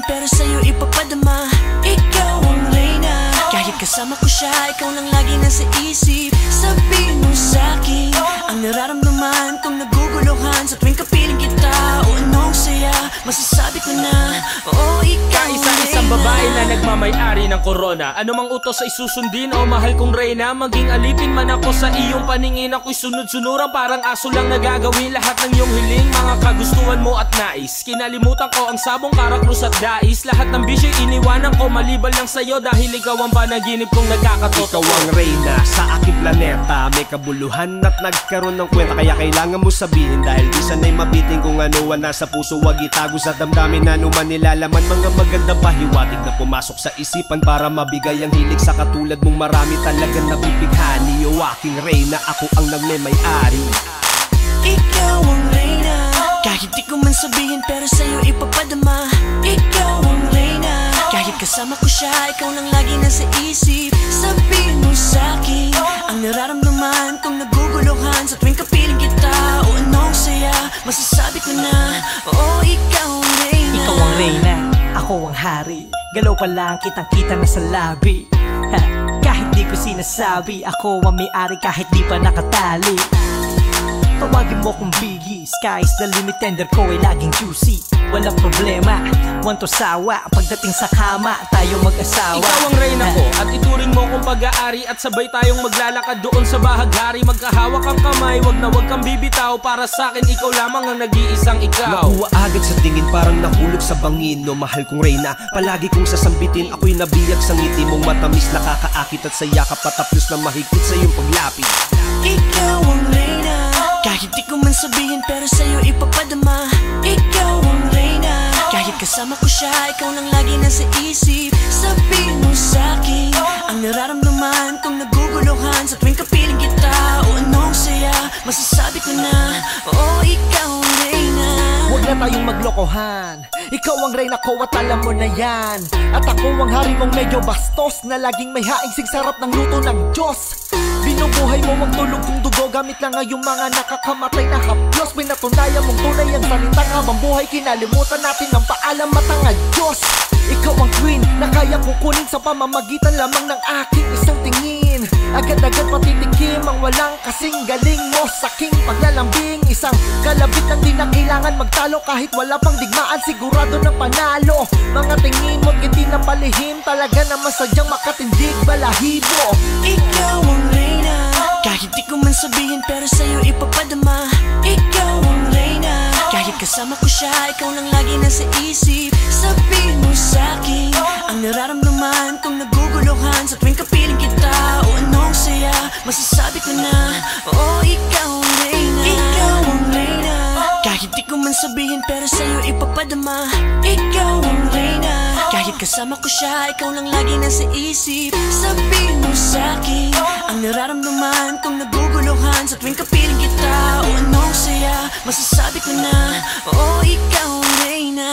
pero sa'yo ipapadama. Ikaw ang reyna, kahit kasama ko siya, ikaw lang lagi nasa isip. Sabihin mo sa'kin ang nararamdaman kong naguguluhan sa tuwing kapiling kita. O anong saya, masasabi ko na, oh ikaw ang Kaisa-isang babae na nagmamay-ari ng korona. Anumang utos ay susundin, o mahal kong reyna. Maging alipin man ako sa iyong paningin, ako'y sunod-sunuran, parang aso lang nagagawin lahat ng iyong hiling. Mga kagustuhan mo at nais, kinalimutan ko ang sabong karakrus at dais. Lahat ng bisyo'y iniwanan ko, maliban lang sa'yo, dahil ikaw ang panaginip kong nagkakatotoo. Ikaw ang reyna sa aking planeta, may kabuluhan at nagkaroon ng kwenta. Kaya kailangan mo sabihin, dahil di sanay mabitin kung ano ang nasa puso. Wag itago sa damdamin, ano man nilalaman. Mga maganda pahiwatig na pumasok sa isipan, para mabigay ang hilig sa katulad mong marami talagang nabibighani. O aking reyna, ako ang nagmay-ari. Ikaw ang reyna, kahit di ko man sabihin pero sa'yo ipapadama. Ikaw ang reyna, kahit kasama ko siya, ikaw lang lagi nasa isip. Sabihin mo sa'kin ang nararamdaman kong naguguluhan sa tuwing kapiling kita. O anong saya, masasabi ko na, oh ikaw ang reyna. Ikaw ang reyna, ako ang hari. Galaw pa lang kitang-kita na sa labi. Kahit di ko sinasabi, ako ang may-ari kahit di pa nakatali. Tawagin mo kong Biggie, sky's the limit, tender ko ay laging juicy. Walang problema, want to sawa, pagdating sa kama, tayo mag-asawa. Ikaw ang reyna ko, at ituring mo kong pag-aari. At sabay tayong maglalakad doon sa bahaghari. Magkahawak ang kamay, wag kang bibitaw. Para sa'kin, ikaw lamang ang nag-iisang ikaw. Nakuha agad sa tingin, parang nahulog sa bangin. No, mahal kong reyna, palagi kong sasambitin. Ako'y nabiyag sa ngiti mong matamis, nakakaakit at sa yakap, patapos na mahigpit sa iyong paglapit. Ikaw ang reyna, kahit di ko man sabihin pero sa'yo ipapadama. Ikaw ang reyna, kahit kasama ko siya, ikaw lang lagi nasa isip. Sabihin mo sa'kin ang nararamdaman kong naguguluhan sa tuwing kapiling kita. O anong saya, masasabi ko na, oh ikaw ang reyna. Huwag na tayong maglokohan, ikaw ang reyna ko at alam mo na yan. At ako ang hari mong medyo bastos, na laging may haing sarap ng luto ng Diyos. Binubuhay mo ang tulog kong dugo, gamit lang ngayong mga nakakamatay na haplos. Pinatunayan mong tunay ang salitang habang buhay, kinalimutan natin ang paalam at ang Diyos. Ikaw ang queen na kaya kukunin sa pamamagitan lamang ng aking isang tingin. Agad-agad patitikim ang walang kasing galing mo sa aking paglalambing. Isang kalabit lang din na kailangan magtalo, kahit wala pang digmaan, sigurado ng panalo. Mga tingin mo't ngiti na palihim, talaga naman sadyang makatindig balahibo. Ikaw ang reyna, kahit di ko man sabihin pero sa'yo ipapadama. Ikaw ang reyna, kahit kasama ko siya, ikaw lang lagi nasa isip. Sabihin mo sa'kin ang nararamdaman kong naguguluhan sa tuwing kapiling kita. O anong saya, masasabi ko na, oh ikaw ang reyna. Ikaw ang reyna, kahit di ko man sabihin pero sa'yo ipapadama. Ikaw ang reyna, kahit kasama ko siya, ikaw lang lagi nasa isip. Sabihin mo sa'kin ang nararamdaman kong naguguluhan sa tuwing kapiling kita. O anong saya, masasabi ko na, oh ikaw ang reyna.